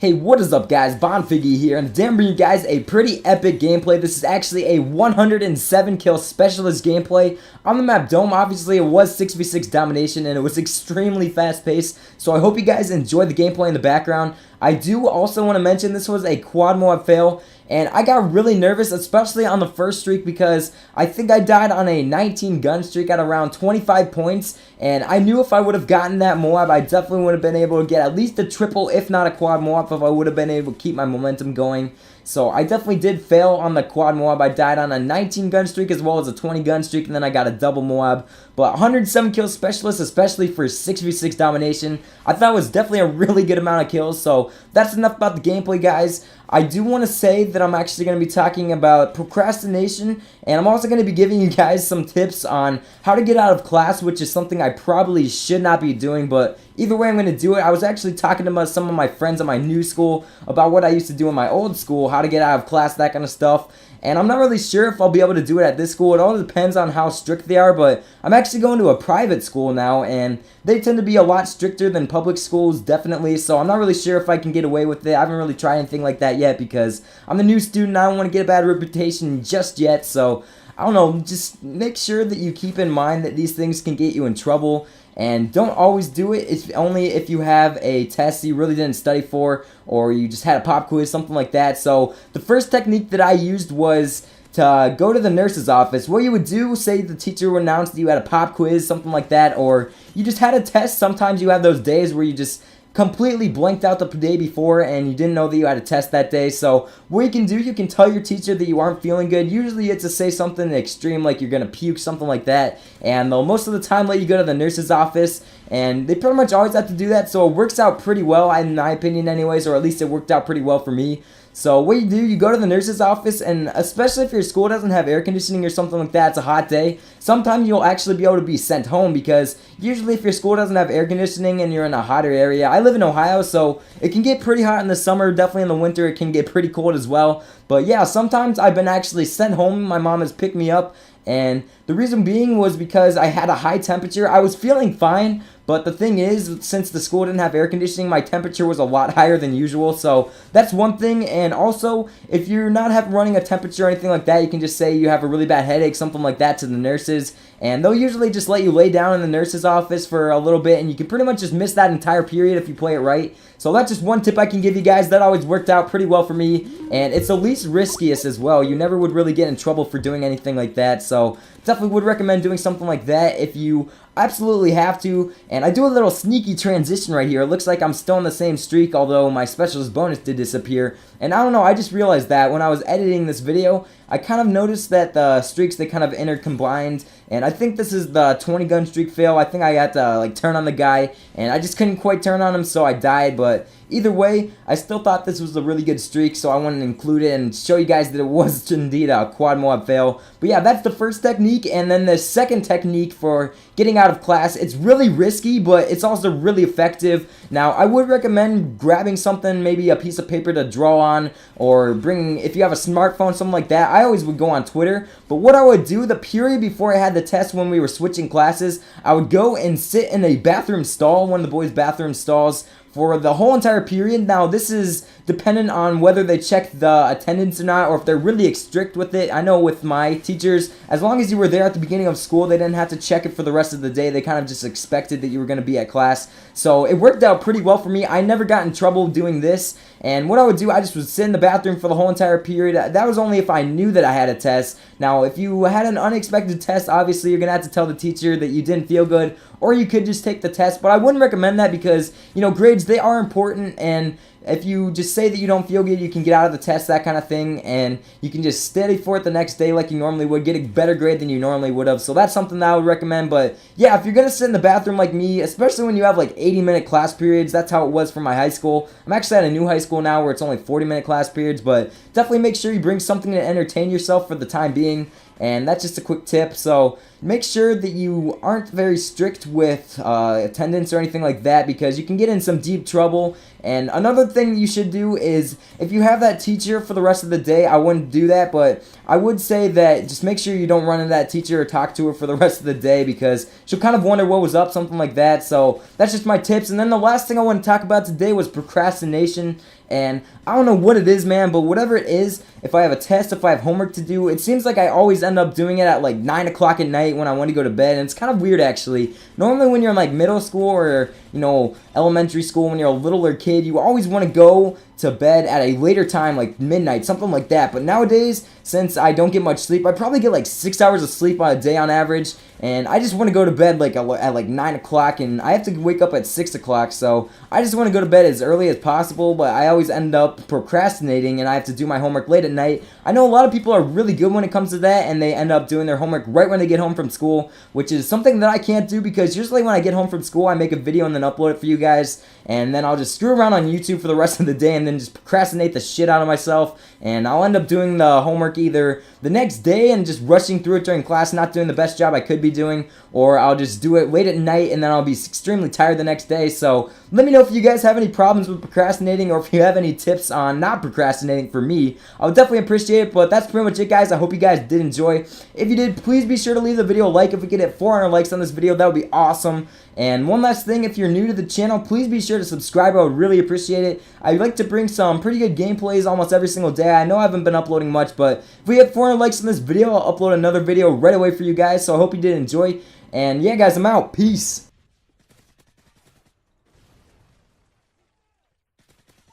Hey, what is up guys, Bonfiggy here, and today I'm bringing you guys a pretty epic gameplay. This is actually a 107 kill specialist gameplay on the map Dome. Obviously it was 6v6 domination and it was extremely fast paced, so I hope you guys enjoyed the gameplay in the background. I do also want to mention this was a quad MOAB fail, and I got really nervous, especially on the first streak, because I think I died on a 19 gun streak at around 25 points, and I knew if I would have gotten that MOAB, I definitely would have been able to get at least a triple, if not a quad MOAB, if I would have been able to keep my momentum going. So I definitely did fail on the quad MOAB. I died on a 19 gun streak as well as a 20 gun streak, and then I got a double MOAB. But 107 kill specialist, especially for 6v6 domination, I thought was definitely a really good amount of kills. So that's enough about the gameplay, guys. I do want to say that I'm actually going to be talking about procrastination, and I'm also going to be giving you guys some tips on how to get out of class, which is something I probably should not be doing, but either way I'm going to do it. I was actually talking to some of my friends at my new school about what I used to do in my old school, how to get out of class, that kind of stuff. And I'm not really sure if I'll be able to do it at this school. It all depends on how strict they are, but I'm actually going to a private school now, and they tend to be a lot stricter than public schools, definitely, so I'm not really sure if I can get away with it. I haven't really tried anything like that yet because I'm a new student. I don't want to get a bad reputation just yet, so I don't know, just make sure that you keep in mind that these things can get you in trouble. And don't always do it. It's only if you have a test you really didn't study for, or you just had a pop quiz, something like that. So the first technique that I used was to go to the nurse's office. What you would do, say the teacher would announce that you had a pop quiz, something like that, or you just had a test. Sometimes you have those days where you just completely blanked out the day before and you didn't know that you had a test that day. So what you can do, you can tell your teacher that you aren't feeling good. Usually it's to say something extreme like you're gonna puke, something like that, and they'll most of the time let you go to the nurse's office, and they pretty much always have to do that, so it works out pretty well in my opinion anyways, or at least it worked out pretty well for me. So what you do, you go to the nurse's office, and especially if your school doesn't have air conditioning or something like that, it's a hot day, sometimes you'll actually be able to be sent home, because usually if your school doesn't have air conditioning and you're in a hotter area, I live in Ohio, so it can get pretty hot in the summer, definitely in the winter it can get pretty cold as well. But yeah, sometimes I've been actually sent home. My mom has picked me up, and the reason being was because I had a high temperature. I was feeling fine, but the thing is, since the school didn't have air conditioning, my temperature was a lot higher than usual, so that's one thing. And also, if you're not running a temperature or anything like that, you can just say you have a really bad headache, something like that, to the nurses, and they'll usually just let you lay down in the nurse's office for a little bit, and you can pretty much just miss that entire period if you play it right. So that's just one tip I can give you guys. That always worked out pretty well for me, and it's the least riskiest as well. You never would really get in trouble for doing anything like that, so definitely would recommend doing something like that if you absolutely have to. And I do a little sneaky transition right here. It looks like I'm still in the same streak, although my specialist bonus did disappear. And I don't know, I just realized that when I was editing this video, I kind of noticed that the streaks, they kind of intercombined, and I think this is the 20 gun streak fail. I think I had to like turn on the guy, and I just couldn't quite turn on him, so I died. But either way, I still thought this was a really good streak, so I wanted to include it and show you guys that it was indeed a quad MOAB fail. But yeah, that's the first technique, and then the second technique for getting out of class. It's really risky, but it's also really effective. Now, I would recommend grabbing something, maybe a piece of paper to draw on, or bringing, if you have a smartphone, something like that. I always would go on Twitter, but what I would do, the period before I had the test when we were switching classes, I would go and sit in a bathroom stall, one of the boys' bathroom stalls, for the whole entire period. Now, this is dependent on whether they check the attendance or not, or if they're really strict with it. I know with my teachers, as long as you were there at the beginning of school, they didn't have to check it for the rest of the day. They kind of just expected that you were going to be at class. So it worked out pretty well for me. I never got in trouble doing this. And what I would do, I just would sit in the bathroom for the whole entire period. That was only if I knew that I had a test. Now, if you had an unexpected test, obviously you're going to have to tell the teacher that you didn't feel good, or you could just take the test. But I wouldn't recommend that because, you know, grades, they are important, and if you just say that you don't feel good, you can get out of the test, that kind of thing, and you can just study for it the next day like you normally would, get a better grade than you normally would have. So that's something that I would recommend. But yeah, if you're going to sit in the bathroom like me, especially when you have like 80-minute class periods, that's how it was for my high school. I'm actually at a new high school now where it's only 40-minute class periods, but definitely make sure you bring something to entertain yourself for the time being. and that's just a quick tip. So make sure that you aren't very strict with attendance or anything like that, because you can get in some deep trouble. And another thing you should do is, if you have that teacher for the rest of the day, I wouldn't do that, but I would say that just make sure you don't run into that teacher or talk to her for the rest of the day, because she'll kind of wonder what was up, something like that. So that's just my tips. And then the last thing I want to talk about today was procrastination. And I don't know what it is, man, but whatever it is, if I have a test, if I have homework to do, it seems like I always end up doing it at like 9 o'clock at night when I want to go to bed. And it's kind of weird, actually. Normally when you're in like middle school or, you know, elementary school, when you're a littler kid, you always want to go to bed at a later time, like midnight, something like that. But nowadays, since I don't get much sleep, I probably get like 6 hours of sleep on a day on average, and I just want to go to bed like at like 9 o'clock, and I have to wake up at 6 o'clock, so I just want to go to bed as early as possible, but I always end up procrastinating, and I have to do my homework late at night. I know a lot of people are really good when it comes to that, and they end up doing their homework right when they get home from school, which is something that I can't do, because usually when I get home from school, I make a video and then upload it for you guys, and then I'll just screw around on YouTube for the rest of the day and then just procrastinate the shit out of myself, and I'll end up doing the homework either the next day and just rushing through it during class, not doing the best job I could be doing, or I'll just do it late at night and then I'll be extremely tired the next day. So let me know if you guys have any problems with procrastinating, or if you have any tips on not procrastinating for me. I would definitely appreciate it. But that's pretty much it, guys. I hope you guys did enjoy. If you did, please be sure to leave the video a like. If we could hit 400 likes on this video, that would be awesome. And one last thing, if you're new to the channel, please be sure to subscribe. I would really appreciate it. I'd like to bring some pretty good gameplays almost every single day. I know I haven't been uploading much, but if we hit 400 likes on this video, I'll upload another video right away for you guys. So I hope you did enjoy. And yeah, guys, I'm out. Peace.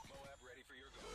MOAB ready for your go.